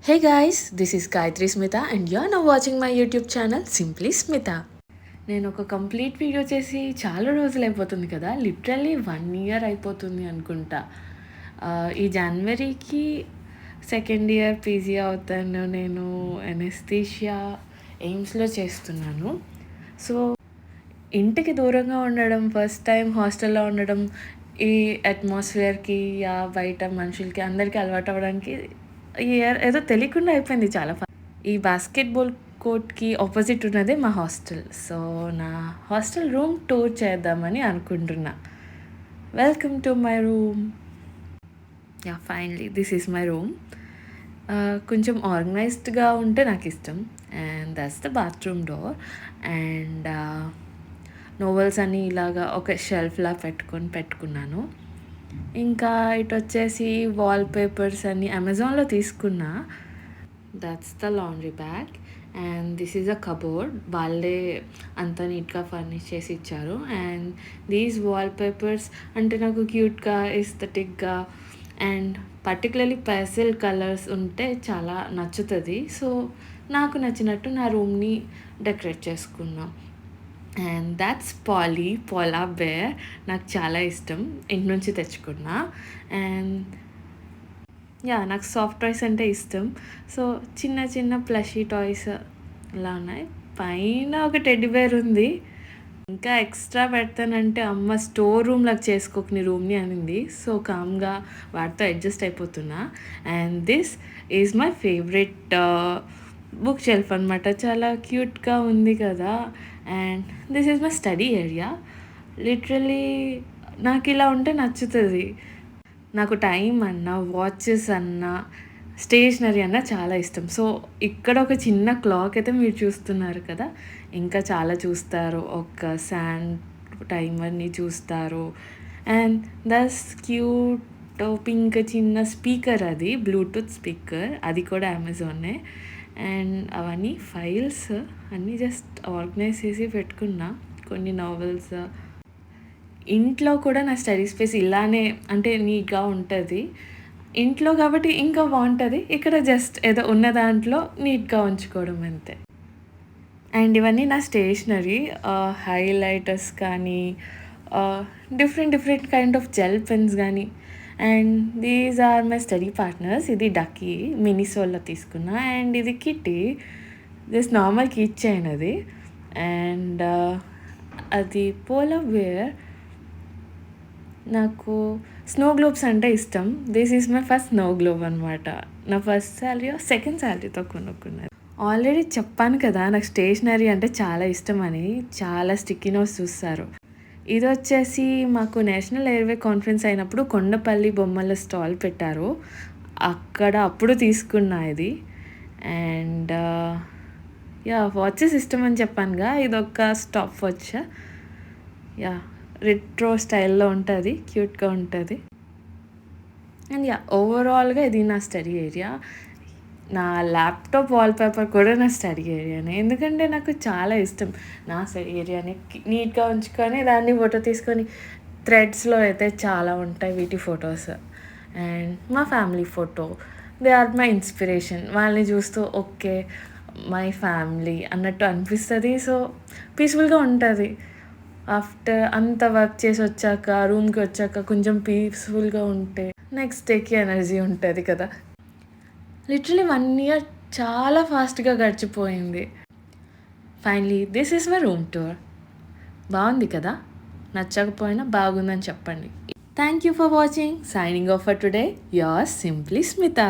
Hey guys, this is Gayatri Smita and you are now watching my YouTube channel Simply Smita. నేను ఒక complete video చేసి చాలా రోజులు అయిపోతుంది కదా, లిటరల్లీ 1 year అయిపోతుంది అనుకుంటా. ఈ జనవరికి సెకండ్ ఇయర్ పీజీ అవుతాను. నేను ఎనెస్థీషియా ఎయిమ్స్లో చేస్తున్నాను. సో ఇంటికి దూరంగా ఉండడం, ఫస్ట్ టైం హాస్టల్లో ఉండడం, ఈ అట్మాస్ఫియర్కి బయట మనుషులకి అందరికీ అలవాటు అవ్వడానికి ఈ ఇయర్ ఏదో తెలియకుండా అయిపోయింది చాలా ఈ బాస్కెట్బాల్ కోర్ట్కి ఆపోజిట్ ఉన్నదే మా హాస్టల్. సో నా హాస్టల్ రూమ్ టూర్ చేద్దామని అనుకుంటున్నా. Welcome to my room. Finally this is my room. కొంచెం ఆర్గనైజ్డ్గా ఉంటే నాకు ఇష్టం. And that's the bathroom door. And novels అని ఇలాగా ఒక షెల్ఫ్లా పెట్టుకున్నాను. ఇంకా ఇటు వచ్చేసి వాల్పేపర్స్ అన్ని అమెజాన్లో తీసుకున్నా. That's the laundry bag. And this is a cupboard. వాళ్ళే అంత నీట్గా ఫర్నిష్ చేసి ఇచ్చారు. అండ్ దీస్ వాల్పేపర్స్ అంటే నాకు క్యూట్గా, ఎస్థెటిక్గా అండ్ పర్టికులర్లీ పేస్టల్ కలర్స్ ఉంటే చాలా నచ్చుతుంది. సో నాకు నచ్చినట్టు నా రూమ్ని డెకరేట్ చేసుకున్నాం. అండ్ దాట్స్ పోలా బేర్. నాకు చాలా ఇష్టం, ఇంటి నుంచి తెచ్చుకున్నా. అండ్ నాకు సాఫ్ట్ టాయ్స్ అంటే ఇష్టం. సో చిన్న చిన్న ప్లషీ టాయ్స్ ఇలా ఉన్నాయి. పైన ఒక టెడ్డీ బేర్ ఉంది. ఇంకా ఎక్స్ట్రా పెడతానంటే అమ్మ స్టోర్ రూమ్లోకి చేసుకోక నీ రూమ్ని అనింది. సో కామ్గా వాటితో అడ్జస్ట్ అయిపోతున్నా. And this is my favourite book shelf అనమాట. చాలా క్యూట్గా ఉంది కదా. And this is my study area. Literally నాకు ఇలా ఉంటే నచ్చుతుంది. నాకు టైం అన్నా, వాచెస్ అన్నా, స్టేషనరీ అన్నా చాలా ఇష్టం. సో ఇక్కడ ఒక చిన్న క్లాక్ అయితే మీరు చూస్తున్నారు కదా, ఇంకా చాలా చూస్తారు. ఒక శాండ్ టైమర్ని చూస్తారు. అండ్ దస్ క్యూట్ పింక్ చిన్న స్పీకర్, అది బ్లూటూత్ స్పీకర్, అది కూడా అమెజాన్నే. అండ్ అవన్నీ ఫైల్స్ అన్నీ జస్ట్ ఆర్గనైజ్ చేసి పెట్టుకున్నా. కొన్ని నావెల్స్. ఇంట్లో కూడా నా స్టడీ స్పేస్ ఇలానే అంటే నీట్గా ఉంటుంది. ఇంట్లో కాబట్టి ఇంకా బాగుంటుంది. ఇక్కడ జస్ట్ ఏదో ఉన్న దాంట్లో నీట్గా ఉంచుకోవడం అంతే. అండ్ ఇవన్నీ నా స్టేషనరీ, హైలైటర్స్ కానీ, different kind of gel pens కానీ. And these are my study partners. ఇది డక్కీ, మినిసోల్లో తీసుకున్నా. అండ్ ఇది kitty, just normal key chain అది. అండ్ అది పోలార్ బేర్. నాకు స్నో గ్లోబ్స్ అంటే ఇష్టం. This is my first snow globe అనమాట. నా ఫస్ట్ శాలరీ సెకండ్ శాలరీతో కొనుక్కున్నది. ఆల్రెడీ చెప్పాను కదా నాకు స్టేషనరీ అంటే చాలా ఇష్టం అని. చాలా స్టిక్కీ నోట్స్ చూస్తారు. ఇది వచ్చేసి మాకు నేషనల్ ఎయిర్వే కాన్ఫరెన్స్ అయినప్పుడు కొండపల్లి బొమ్మల స్టాల్ పెట్టారు, అప్పుడు తీసుకున్నా ఇది. అండ్ వాచెస్ ఇష్టం అని చెప్పానుగా, ఇదొక స్టాప్ వాచ్. రెట్రో స్టైల్లో ఉంటుంది, క్యూట్గా ఉంటుంది. అండ్ ఓవరాల్గా ఇది నా స్టడీ ఏరియా. నా ల్యాప్టాప్ వాల్పేపర్ కూడా నా స్టడీ ఏరియానే. ఎందుకంటే నాకు చాలా ఇష్టం నా స్టడీ ఏరియాని నీట్గా ఉంచుకొని దాన్ని ఫోటో తీసుకొని. థ్రెడ్స్లో అయితే చాలా ఉంటాయి వీటి ఫొటోస్. అండ్ మా family photo, they are my inspiration. వాళ్ళని చూస్తూ ఓకే మై ఫ్యామిలీ అన్నట్టు అనిపిస్తుంది. సో పీస్ఫుల్గా ఉంటుంది. ఆఫ్టర్ అంత వర్క్ చేసి వచ్చాక, రూమ్కి వచ్చాక కొంచెం పీస్ఫుల్గా ఉంటే నెక్స్ట్ డేకి ఎనర్జీ ఉంటుంది కదా. లిటరలీ 1 year చాలా ఫాస్ట్గా గడిచిపోయింది. Finally this is my room tour. బాగుంది కదా? నచ్చకపోయినా బాగుందని చెప్పండి. Thank you for watching. Signing off for today, yours simply Smitha.